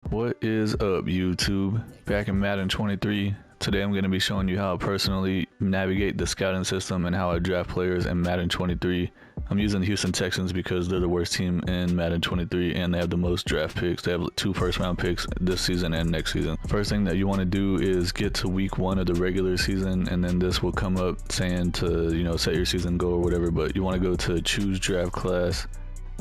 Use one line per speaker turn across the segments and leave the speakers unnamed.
What is up, YouTube? Back in Madden 23. Today I'm going to be showing you how I personally navigate the scouting system and how I draft players in Madden 23. I'm using the Houston Texans because they're the worst team in Madden 23 and they have the most draft picks. They have 2 first-round picks this season and next season. First thing that you want to do is get to week 1 of the regular season, and then this will come up saying to, set your season goal or whatever, but you want to go to choose draft class.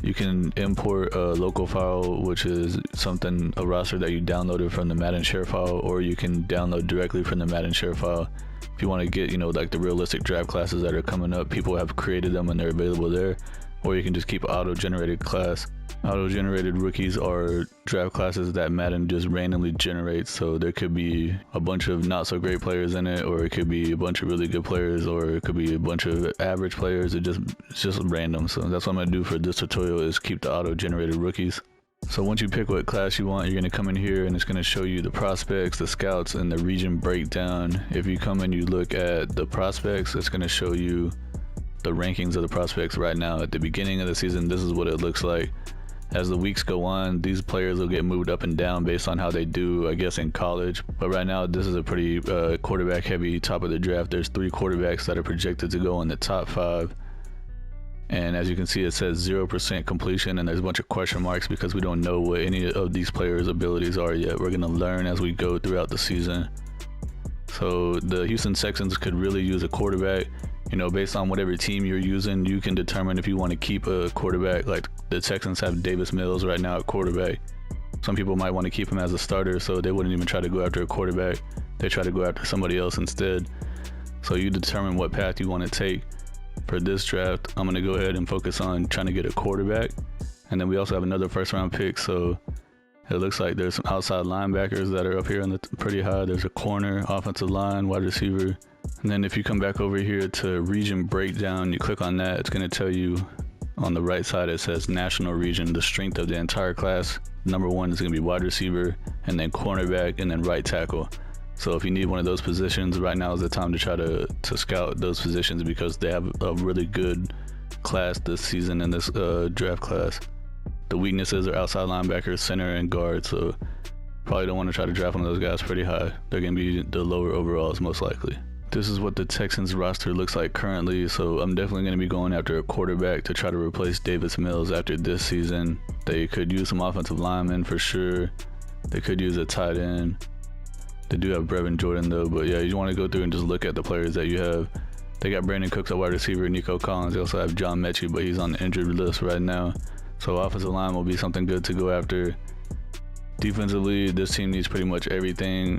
You can import a local file, which is a roster that you downloaded from the Madden share file, or you can download directly from the Madden share file. If you want to get, like the realistic draft classes that are coming up, people have created them and they're available there. Or you can just keep auto-generated class. Auto-generated rookies are draft classes that Madden just randomly generates. So there could be a bunch of not so great players in it, or it could be a bunch of really good players, or it could be a bunch of average players. It's just random. So that's what I'm gonna do for this tutorial, is keep the auto-generated rookies. So once you pick what class you want, you're gonna come in here and it's gonna show you the prospects, the scouts, and the region breakdown. If you come and you look at the prospects, it's gonna show you the rankings of the prospects right now. At the beginning of the season, this is what it looks like. As the weeks go on, these players will get moved up and down based on how they do, I guess, in college. But right now, this is a pretty quarterback heavy top of the draft. There's 3 quarterbacks that are projected to go in the top 5. And as you can see, it says 0% completion, and there's a bunch of question marks because we don't know what any of these players' abilities are yet. We're gonna learn as we go throughout the season. So the Houston Texans could really use a quarterback. Based on whatever team you're using, you can determine if you want to keep a quarterback. Like the Texans have Davis Mills right now at quarterback. Some people might want to keep him as a starter, so they wouldn't even try to go after a quarterback. They try to go after somebody else instead. So you determine what path you want to take. For this draft, I'm going to go ahead and focus on trying to get a quarterback. And then we also have another first round pick, so it looks like there's some outside linebackers that are up here pretty high. There's a corner, offensive line, wide receiver. And then if you come back over here to region breakdown, you click on that, it's going to tell you on the right side, it says national region, the strength of the entire class. Number 1 is going to be wide receiver, and then cornerback, and then right tackle. So if you need one of those positions, right now is the time to try to scout those positions, because they have a really good class this season in this draft class. The weaknesses are outside linebackers, center, and guard, so probably don't want to try to draft one of those guys pretty high. They're going to be the lower overalls most likely. This is what the Texans roster looks like currently, so I'm definitely going to be going after a quarterback to try to replace Davis Mills after this season. They could use some offensive linemen for sure. They could use a tight end. They do have Brevin Jordan though, but yeah, you want to go through and just look at the players that you have. They got Brandon Cooks at wide receiver, Nico Collins. They also have John Mechie, but he's on the injured list right now. So offensive line will be something good to go after. Defensively, this team needs pretty much everything.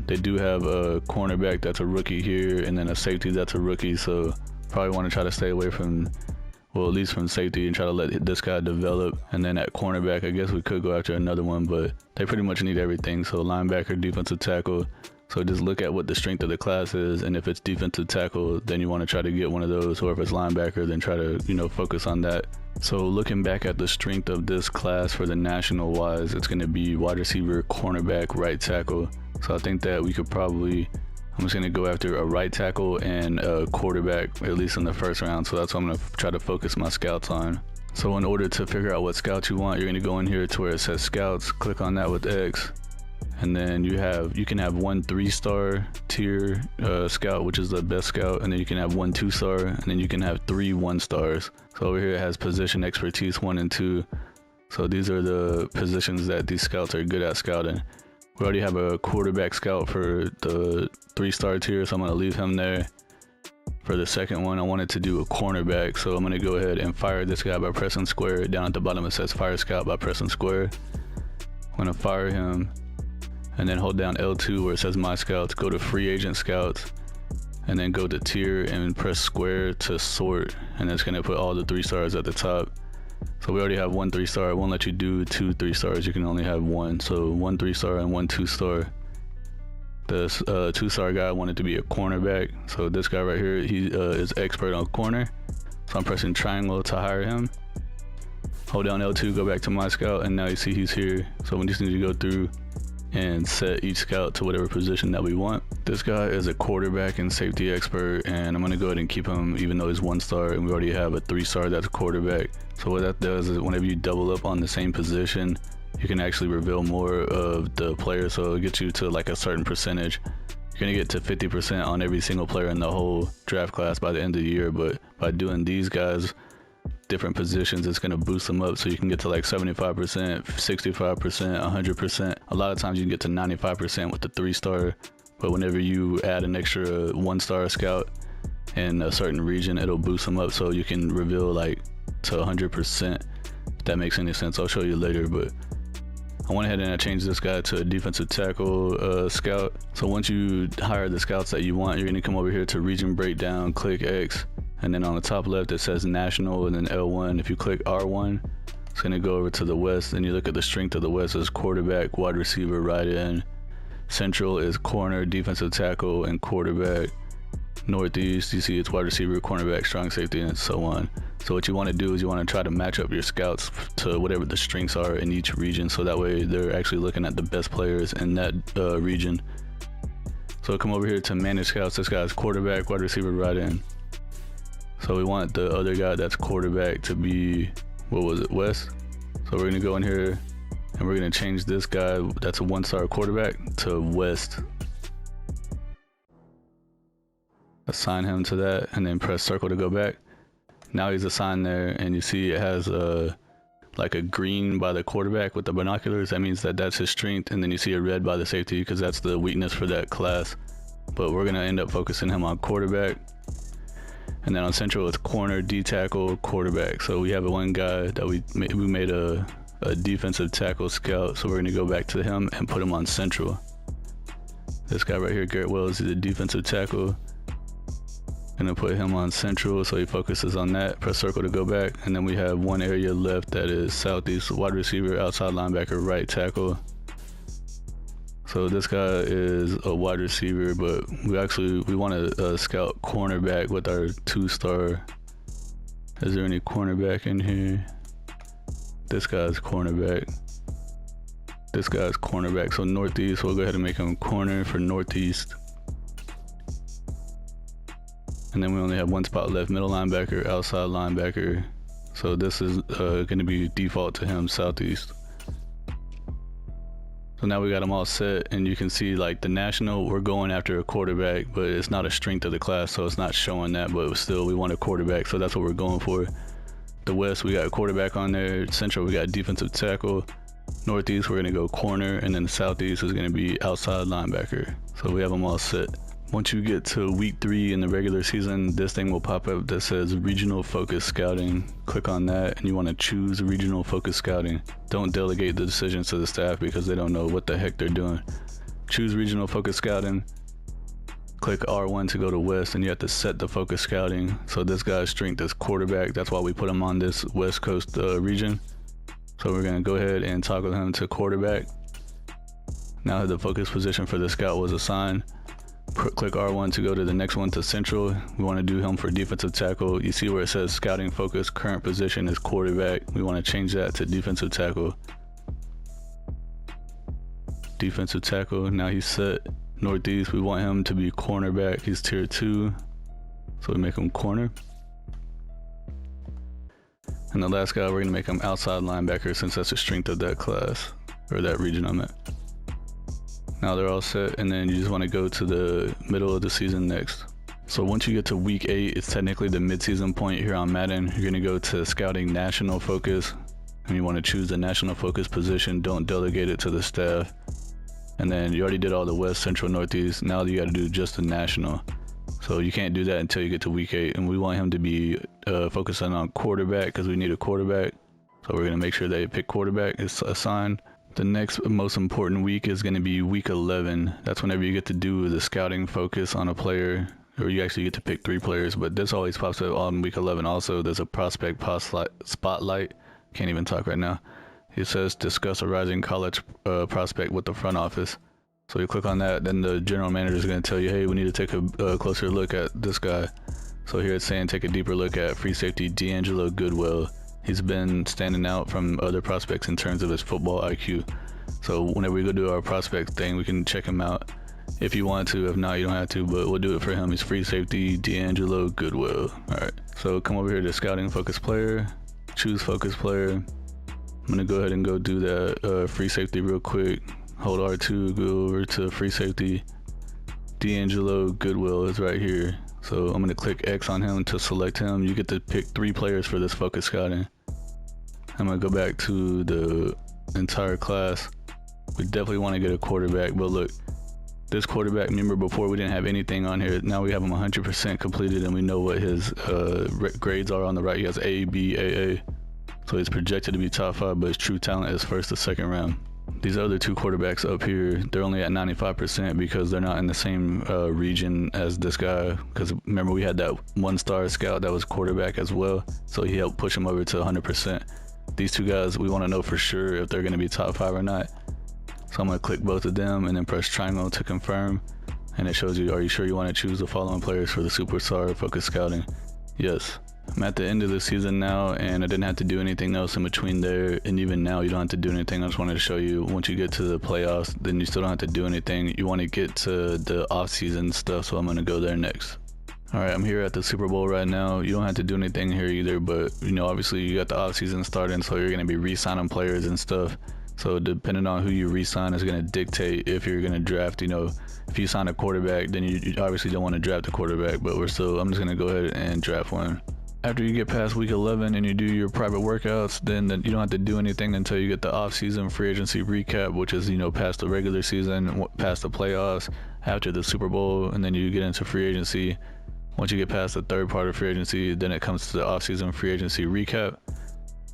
They do have a cornerback that's a rookie here, and then a safety that's a rookie, so probably want to try to stay away from, well, at least from safety, and try to let this guy develop. And then at cornerback, I guess we could go after another one, but they pretty much need everything. So linebacker, defensive tackle. So just look at what the strength of the class is, and if it's defensive tackle, then you want to try to get one of those, or if it's linebacker, then try to, focus on that. So looking back at the strength of this class for the national wise, it's going to be wide receiver, cornerback, right tackle. So I think that we could probably, I'm just going to go after a right tackle and a quarterback, at least in the first round. So that's what I'm going to try to focus my scouts on. So in order to figure out what scouts you want, you're going to go in here to where it says scouts, click on that with X. And then you can have 1 3-star tier scout, which is the best scout, and then you can have 1 2-star, and then you can have 3 1-stars. So over here it has position expertise 1 and 2. So these are the positions that these scouts are good at scouting. We already have a quarterback scout for the 3-star tier, so I'm going to leave him there. For the second one, I wanted to do a cornerback, so I'm going to go ahead and fire this guy by pressing square. Down at the bottom it says fire scout by pressing square. I'm going to fire him, and then hold down L2 where it says my scouts, go to free agent scouts, and then go to tier and press square to sort, and it's going to put all the 3-stars at the top. So we already have 1 3-star. It won't let you do 2 3-stars. You can only have 1. So 1 3-star and 1 2-star. This 2-star guy wanted to be a cornerback, so this guy right here, he is expert on corner. So I'm pressing triangle to hire him. Hold down L2, go back to my scout, and now you see he's here. So we just need to go through and set each scout to whatever position that we want. This guy is a quarterback and safety expert, and I'm going to go ahead and keep him even though he's 1-star, and we already have a 3-star that's a quarterback. So what that does is whenever you double up on the same position, you can actually reveal more of the player, so it'll get you to like a certain percentage. You're gonna get to 50% on every single player in the whole draft class by the end of the year, but by doing these guys different positions, it's gonna boost them up so you can get to like 75%, 65%, 100%. A lot of times you can get to 95% with the 3-star, but whenever you add an extra 1-star scout in a certain region, it'll boost them up so you can reveal like to 100%, if that makes any sense. I'll show you later, but I went ahead and I changed this guy to a defensive tackle scout. So once you hire the scouts that you want, you're gonna come over here to region breakdown, click X, and then on the top left it says national, and then L1. If you click R1, it's gonna go over to the West, and you look at the strength of the West as quarterback, wide receiver, right end. Central is corner, defensive tackle, and quarterback. Northeast, you see it's wide receiver, cornerback, strong safety, and so on. So what you want to do is you want to try to match up your scouts to whatever the strengths are in each region, so that way they're actually looking at the best players in that region. So come over here to manage scouts. This guy's quarterback, wide receiver, right end. So we want the other guy that's quarterback to be, what was it, West? So we're gonna go in here and we're gonna change this guy that's a 1-star quarterback to West. Assign him to that, and then press circle to go back. Now he's assigned there, and you see it has like a green by the quarterback with the binoculars. That means that that's his strength, and then you see a red by the safety because that's the weakness for that class. But we're gonna end up focusing him on quarterback, and then on central it's corner, D tackle, quarterback. So we have one guy that we made a defensive tackle scout, so we're gonna go back to him and put him on central. This guy right here, Garrett Wells, is a defensive tackle. Gonna put him on central so he focuses on that. Press circle to go back, and then we have one area left that is southeast, wide receiver, outside linebacker, right tackle. So this guy is a wide receiver, but we want to scout cornerback with our 2-star. Is there any cornerback in here? This guy's cornerback. This guy's cornerback. So northeast, we'll go ahead and make him corner for northeast. And then we only have one spot left, middle linebacker, outside linebacker. So this is going to be default to him, southeast. So now we got them all set, and you can see like the national, we're going after a quarterback, but it's not a strength of the class, so it's not showing that, but still we want a quarterback, so that's what we're going for. The West, we got a quarterback on there. Central, we got defensive tackle. Northeast, we're going to go corner, and then the southeast is going to be outside linebacker. So we have them all set. Once you get to week 3 in the regular season, this thing will pop up that says regional focus scouting. Click on that, and you want to choose regional focus scouting. Don't delegate the decisions to the staff because they don't know what the heck they're doing. Choose regional focus scouting. Click R1 to go to West, and you have to set the focus scouting. So this guy's strength is quarterback. That's why we put him on this West Coast region. So we're going to go ahead and toggle him to quarterback. Now the focus position for the scout was assigned. Click R1 to go to the next one, to central. We want to do him for defensive tackle. You see where it says scouting focus, current position is quarterback. We want to change that to defensive tackle. Defensive tackle, now he's set. Northeast, we want him to be cornerback. He's tier 2, so we make him corner. And the last guy, we're going to make him outside linebacker since that's the strength of that class, or that region I'm at. Now they're all set, and then you just want to go to the middle of the season next. So once you get to week 8, it's technically the mid-season point here on Madden. You're going to go to scouting national focus, and you want to choose the national focus position. Don't delegate it to the staff. And then you already did all the West, Central, Northeast. Now you got to do just the national. So you can't do that until you get to week 8, and we want him to be focusing on quarterback because we need a quarterback. So we're going to make sure they pick quarterback is assigned. The next most important week is going to be week 11. That's whenever you get to do the scouting focus on a player, or you actually get to pick 3 players, but this always pops up on week 11. Also, there's a prospect spotlight. Can't even talk right now. It says discuss a rising college prospect with the front office. So you click on that, then the general manager is going to tell you, hey, we need to take a closer look at this guy. So here it's saying take a deeper look at free safety D'Angelo Goodwill. He's been standing out from other prospects in terms of his football IQ. So whenever we go do our prospect thing, we can check him out if you want to. If not, you don't have to, but we'll do it for him. He's free safety D'Angelo Goodwill. All right, so come over here to scouting focus player, choose focus player. I'm gonna go ahead and go do that free safety real quick. Hold R2, go over to free safety. D'Angelo Goodwill is right here. So I'm gonna click X on him to select him. You get to pick 3 players for this focus scouting. I'm gonna go back to the entire class. We definitely want to get a quarterback, but look, this quarterback, remember before we didn't have anything on here. Now we have him 100% completed and we know what his grades are on the right. He has A, B, A. So he's projected to be top 5, but his true talent is first to second round. These other 2 quarterbacks up here, they're only at 95% because they're not in the same region as this guy. Because remember, we had that 1-star scout that was quarterback as well, so he helped push him over to 100%. These 2 guys, we want to know for sure if they're going to be top 5 or not. So I'm going to click both of them and then press triangle to confirm. And it shows you, are you sure you want to choose the following players for the Superstar Focus Scouting? Yes. I'm at the end of the season now, and I didn't have to do anything else in between there, and even now you don't have to do anything. I just wanted to show you, once you get to the playoffs, then you still don't have to do anything. You want to get to the off-season stuff, so I'm going to go there next. Alright, I'm here at the Super Bowl right now. You don't have to do anything here either, but you know, obviously you got the off-season starting, so you're going to be re-signing players and stuff. So depending on who you re-sign is going to dictate if you're going to draft. You know, if you sign a quarterback, then you obviously don't want to draft a quarterback, but I'm just going to go ahead and draft one. After you get past week 11 and you do your private workouts, then you don't have to do anything until you get the off-season free agency recap, which is, you know, past the regular season, past the playoffs, after the Super Bowl, and then you get into free agency. Once you get past the 3rd part of free agency, then it comes to the off-season free agency recap.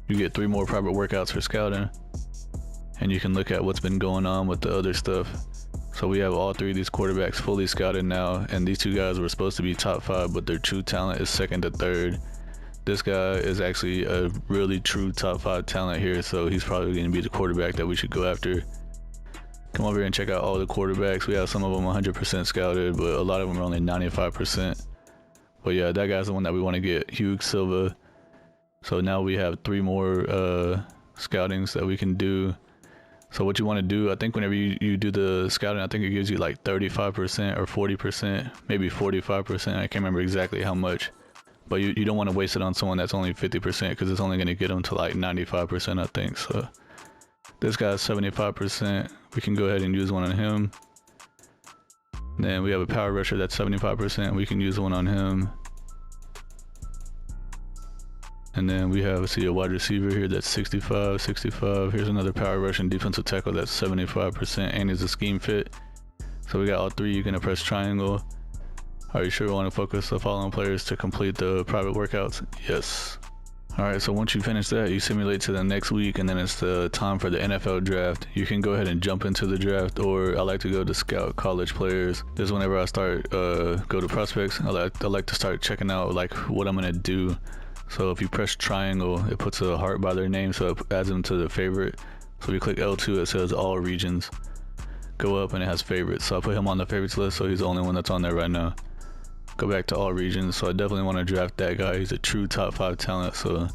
You get 3 more private workouts for scouting, and you can look at what's been going on with the other stuff. So we have all 3 of these quarterbacks fully scouted now, and these 2 guys were supposed to be top 5, but their true talent is 2nd to 3rd. This guy is actually a really true top 5 talent here, so he's probably going to be the quarterback that we should go after. Come over here and check out all the quarterbacks. We have some of them 100% scouted, but a lot of them are only 95%. But yeah, that guy's the one that we want to get, Hugh Silva. So now we have 3 more scoutings that we can do. So what you want to do, I think whenever you do the scouting, I think it gives you like 35% or 40%, maybe 45%. I can't remember exactly how much. But you don't want to waste it on someone that's only 50% because it's only going to get them to like 95%, I think. So this guy's 75%. We can go ahead and use one on him. Then we have a power rusher that's 75%. We can use one on him. And then we have, a wide receiver here that's 65. Here's another power rushing defensive tackle that's 75% and is a scheme fit. So we got all 3. You're going to press triangle. Are you sure you want to focus the following players to complete the private workouts? Yes. Alright, so once you finish that, you simulate to the next week, and then it's the time for the NFL draft. You can go ahead and jump into the draft, or I like to go to scout college players. This is whenever I start go to prospects. I like to start checking out like what I'm gonna do. So if you press triangle, it puts a heart by their name, so it adds them to the favorite. So if you click L2, it says all regions. Go up and it has favorites. So I put him on the favorites list, so he's the only one that's on there right now. Go back to all regions. So I definitely want to draft that guy. He's a true top 5 talent. So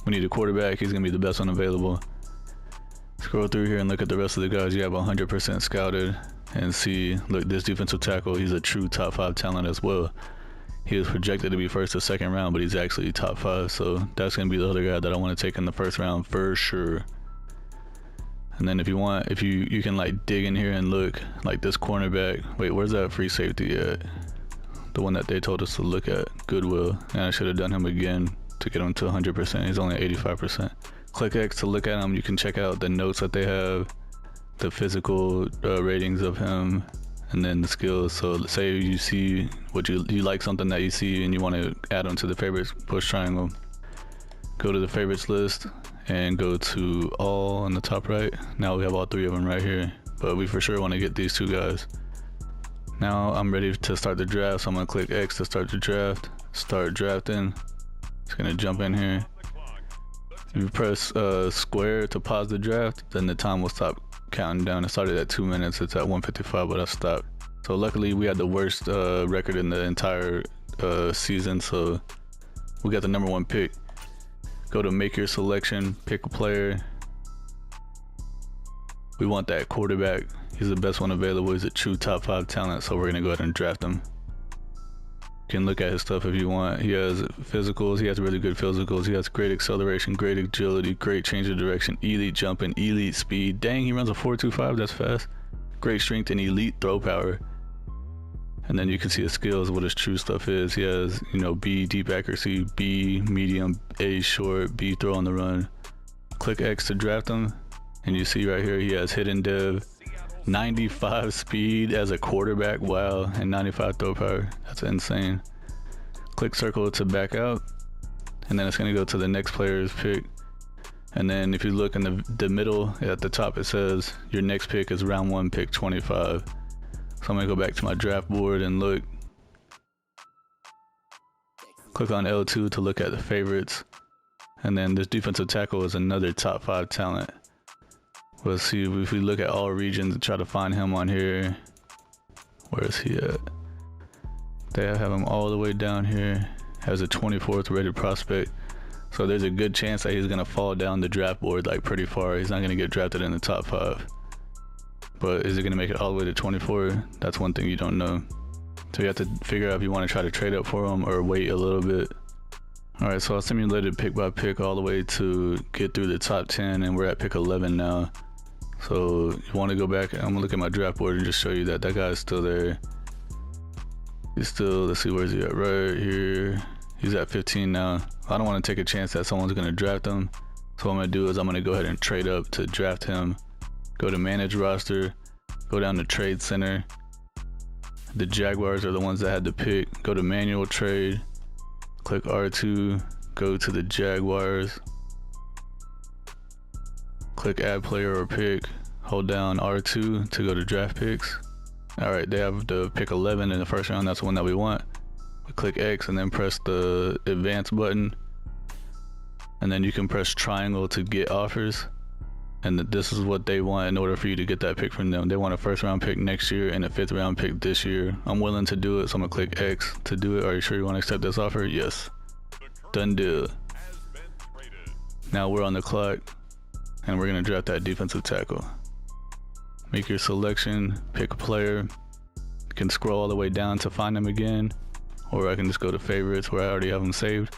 we need a quarterback. He's gonna be the best one available. Scroll through here and look at the rest of the guys you have 100% scouted and see, look, this defensive tackle, he's a true top 5 talent as well. He was projected to be 1st or 2nd round, but he's actually top 5. So that's gonna be the other guy that I want to take in the 1st round for sure. And then if you want, you can like dig in here and look, like this cornerback. Wait, where's that free safety at? The one that they told us to look at, Goodwill. And I should have done him again to get him to 100%. He's only 85%. Click X to look at him. You can check out the notes that they have, the physical ratings of him, and then the skills. So say you see what you like something that you see and you want to add them to the favorites, push triangle. Go to the favorites list and go to all on the top right. Now we have all 3 of them right here, but we for sure want to get these 2 guys. Now I'm ready to start the draft, so I'm gonna click X to start the draft. Start drafting. It's gonna jump in here. If you press square to pause the draft, then the time will stop counting down. It started at 2 minutes. It's at 1:55, but I stopped. So luckily we had the worst record in the entire season, so we got the number 1 pick. Go to make your selection, pick a player. We want that quarterback. He's the best one available. He's a true top 5 talent, so we're gonna go ahead and draft him. You can look at his stuff if you want. He has physicals. He has really good physicals. He has great acceleration, great agility, great change of direction, elite jumping, elite speed. Dang, he runs a 4.25. That's fast. Great strength and elite throw power. And then you can see his skills, what his true stuff is. He has, you know, B, deep accuracy, B, medium, A, short, B, throw on the run. Click X to draft him. And you see right here, he has hidden dev, 95 speed as a quarterback, wow, and 95 throw power. That's insane. Click circle to back out, and then it's gonna go to the next player's pick. And then if you look in the middle at the top, it says your next pick is round 1, pick 25. So I'm gonna go back to my draft board and look. Click on L2 to look at the favorites. And then this defensive tackle is another top 5 talent. Let's see if we look at all regions and try to find him on here. Where is he at? They have him all the way down here. Has a 24th rated prospect. So there's a good chance that he's gonna fall down the draft board like pretty far. He's not gonna get drafted in the top 5. But is he gonna make it all the way to 24? That's one thing you don't know. So you have to figure out if you want to try to trade up for him or wait a little bit. Alright, so I simulated pick by pick all the way to get through the top 10, and we're at pick 11 now. So you want to go back, I'm gonna look at my draft board and just show you that that guy is still there. He's still, let's see, where's he at? Right here. He's at 15 now. I don't want to take a chance that someone's gonna draft him. So what I'm gonna do is I'm gonna go ahead and trade up to draft him. Go to manage roster, go down to trade center. The Jaguars are the ones that had the pick. Go to manual trade, click R2, go to the Jaguars. Click add player or pick, hold down R2 to go to draft picks. Alright, they have the pick 11 in the first round, that's the one that we want. We click X and then press the advance button. And then you can press triangle to get offers. And this is what they want in order for you to get that pick from them. They want a first round pick next year and a 5th round pick this year. I'm willing to do it, so I'm gonna click X to do it. Are you sure you want to accept this offer? Yes. Done deal. Now we're on the clock. And we're gonna draft that defensive tackle. Make your selection, pick a player. You can scroll all the way down to find them again, or I can just go to favorites where I already have them saved.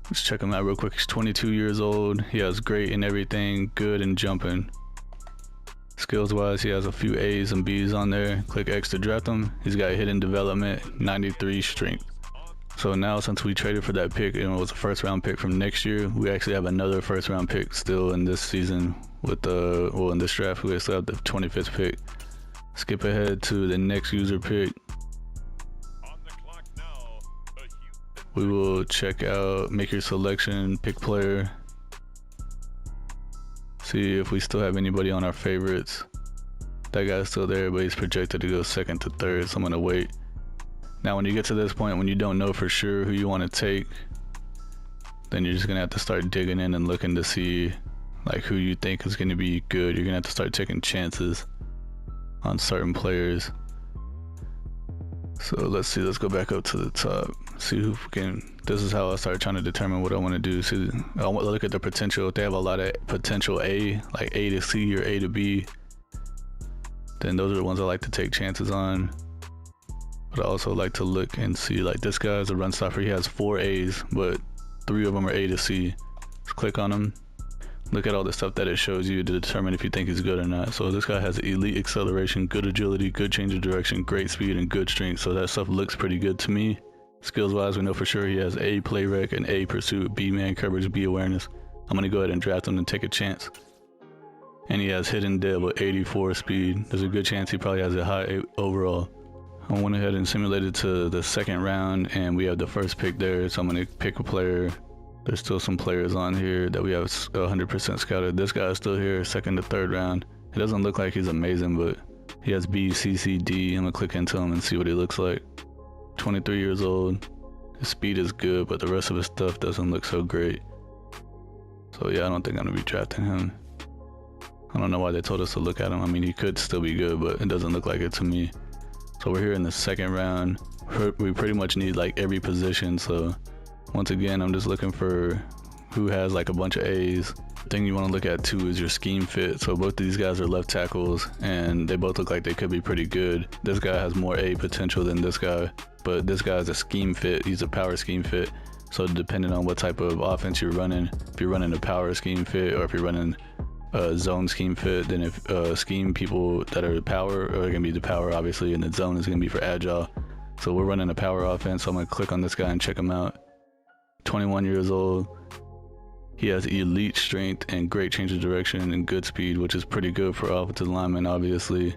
Let's check him out real quick. He's 22 years old. He has great in everything, good and jumping. Skills wise, he has a few A's and B's on there. Click X to draft him. He's got hidden development, 93 strength. So now since we traded for that pick and it was a 1st round pick from next year, we actually have another 1st round pick still in this season with the, well, in this draft we still have the 25th pick. Skip ahead to the next user pick. We will check out, make your selection, pick player. See if we still have anybody on our favorites. That guy's still there, but he's projected to go 2nd to 3rd, so I'm gonna wait. Now when you get to this point, when you don't know for sure who you want to take, then you're just gonna have to start digging in and looking to see like who you think is gonna be good. You're gonna have to start taking chances on certain players. So let's see, let's go back up to the top. See who can, this is how I start trying to determine what I want to do. See, I want to look at the potential. If they have a lot of potential A, like A to C or A to B, then those are the ones I like to take chances on. But I also like to look and see, like this guy is a run stopper. He has 4 A's, but 3 of them are A to C. Just click on him. Look at all the stuff that it shows you to determine if you think he's good or not. So this guy has elite acceleration, good agility, good change of direction, great speed, and good strength. So that stuff looks pretty good to me. Skills wise, we know for sure he has A play rec and A pursuit, B man coverage, B awareness. I'm gonna go ahead and draft him and take a chance. And he has hidden dev with 84 speed. There's a good chance he probably has a high overall. I went ahead and simulated to the 2nd round, and we have the 1st pick there. So I'm gonna pick a player. There's still some players on here that we have 100% scouted. This guy is still here, 2nd to 3rd round. It doesn't look like he's amazing, but he has B, C, C, D. I'm gonna click into him and see what he looks like. 23 years old. His speed is good, but the rest of his stuff doesn't look so great. So yeah, I don't think I'm gonna be drafting him. I don't know why they told us to look at him. I mean, he could still be good, but it doesn't look like it to me. So we're here in the 2nd round. We pretty much need like every position. So once again, I'm just looking for who has like a bunch of A's. The thing you want to look at too is your scheme fit. So both of these guys are left tackles and they both look like they could be pretty good. This guy has more A potential than this guy. but this guy's a scheme fit. He's a power scheme fit. So depending on what type of offense you're running, if you're running a power scheme fit or if you're running a zone scheme fit, then if scheme people that are power are gonna be the power obviously, and the zone is gonna be for agile. So we're running a power offense, so I'm gonna click on this guy and check him out. 21 years old. He has elite strength and great change of direction and good speed, which is pretty good for offensive linemen, obviously.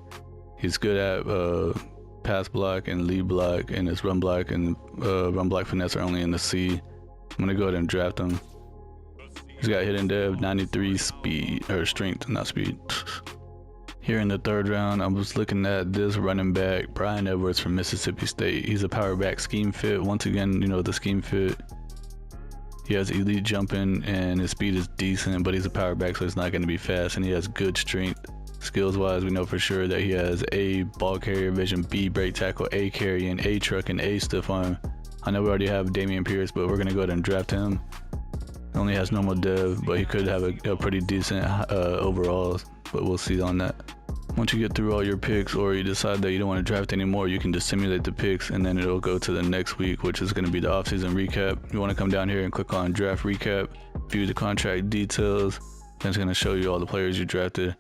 He's good at pass block and lead block, and his run block and run block finesse are only in the C. I'm gonna go ahead and draft him. He's got hidden dev, 93 speed, or strength, not speed. Here in the third round, I was looking at this running back, Brian Edwards from Mississippi State. He's a power back scheme fit. Once again, you know, the scheme fit. He has elite jumping and his speed is decent, but he's a power back, so it's not going to be fast, and he has good strength. Skills wise, we know for sure that he has A, ball carrier vision, B, break tackle, A, carrying, A, truck, and A, stiff arm. I know we already have Dameon Pierce, but we're going to go ahead and draft him. He only has normal dev, but he could have a pretty decent overall, but we'll see on that. Once you get through all your picks, or you decide that you don't want to draft anymore, you can just simulate the picks, and then it'll go to the next week, which is going to be the offseason recap. You want to come down here and click on draft recap, view the contract details, then it's going to show you all the players you drafted.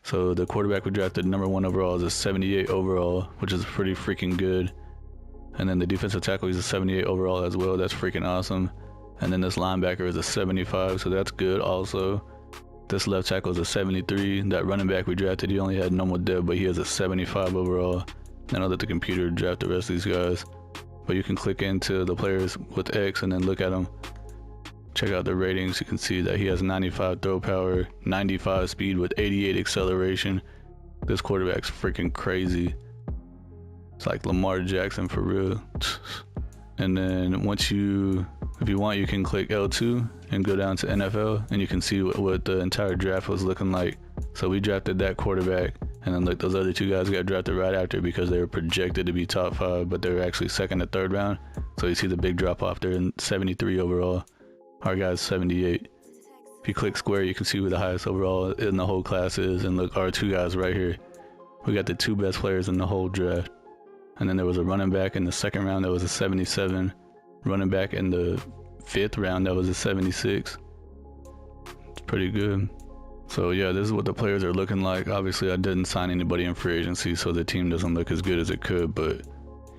So the quarterback we drafted #1 overall is a 78 overall, which is pretty freaking good. And then the defensive tackle, he's a 78 overall as well. That's freaking awesome. And then this linebacker is a 75, so that's good also. This left tackle is a 73. That running back we drafted, he only had normal dev, but he has a 75 overall. And I'll let the computer draft the rest of these guys. But you can click into the players with X and then look at them. Check out the ratings. You can see that he has 95 throw power, 95 speed with 88 acceleration. This quarterback's freaking crazy. It's like Lamar Jackson for real. And then once if you want, you can click L2 and go down to NFL, and you can see what the entire draft was looking like. So we drafted that quarterback, and then look, those other two guys got drafted right after because they were projected to be top 5, but they were actually second or third round. So you see the big drop off there in 73 overall. Our guy's 78. If you click square, you can see who the highest overall in the whole class is, and look, our two guys right here. We got the two best players in the whole draft. And then there was a running back in the second round that was a 77. Running back in the 5th round that was a 76. It's pretty good. So yeah, this is what the players are looking like. Obviously I didn't sign anybody in free agency, so the team doesn't look as good as it could, but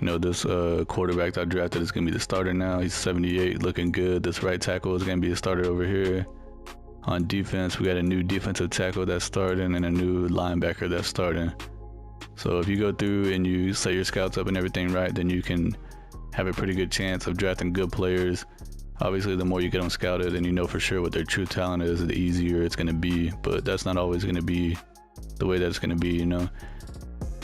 you know, this quarterback that I drafted is gonna be the starter now. He's 78, looking good. This right tackle is gonna be a starter over here. On defense, we got a new defensive tackle that's starting and a new linebacker that's starting. So if you go through and you set your scouts up and everything right, then you can have a pretty good chance of drafting good players. Obviously, the more you get them scouted and you know for sure what their true talent is, the easier it's going to be. But that's not always going to be the way that it's going to be, you know.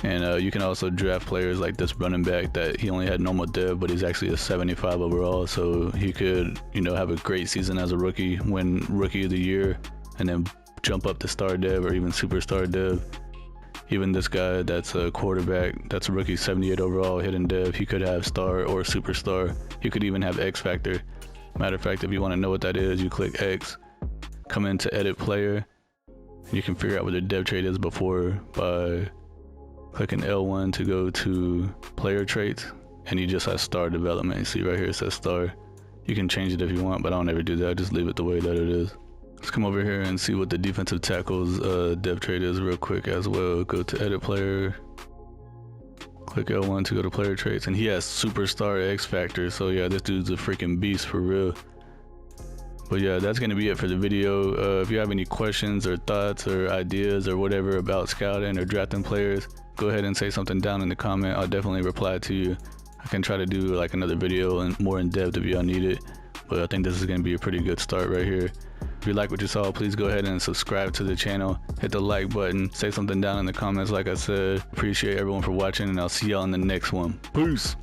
And you can also draft players like this running back that he only had normal dev, but he's actually a 75 overall. So he could, you know, have a great season as a rookie, win rookie of the year, and then jump up to star dev or even superstar dev. Even this guy that's a quarterback, that's a rookie, 78 overall, hidden dev, he could have star or superstar. He could even have X factor. Matter of fact, if you want to know what that is, you click X, come into edit player, and you can figure out what the dev trait is before by clicking L1 to go to player traits, and he just has star development. You see right here it says star. You can change it if you want, but I don't ever do that. I just leave it the way that it is. Let's come over here and see what the defensive tackle's dev trait is real quick as well. Go to edit player, click L1 to go to player traits, and he has superstar X factor. So yeah, this dude's a freaking beast for real. But yeah, that's gonna be it for the video. If you have any questions or thoughts or ideas or whatever about scouting or drafting players, go ahead and say something down in the comment. I'll definitely reply to you. I can try to do like another video and more in depth if y'all need it, but I think this is gonna be a pretty good start right here. If you like what you saw, please go ahead and subscribe to the channel, hit the like button, say something down in the comments like I said. Appreciate everyone for watching, and I'll see y'all in the next one. Peace.